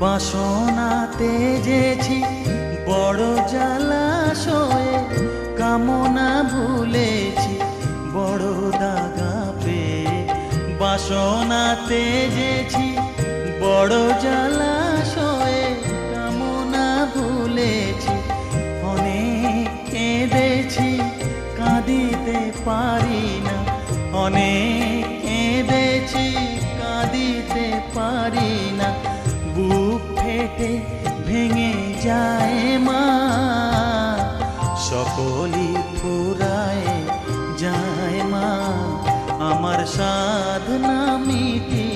বাসনাতে যেছি বড় জলাশয়ে, কামনা ভুলেছি বড় দাগা পেয়ে। বাসনাতে যেছি বড় জলাশয়ে, কামনা ভুলেছি অনেক কেঁদেছি কাঁদিতে পারি না। অনেক কেঁদেছি কাঁদিতে পারি না। বুক ফেটে ভেঙে যায় মা, সকলই ফুরায় যায় মা। আমার সাধনা মিটি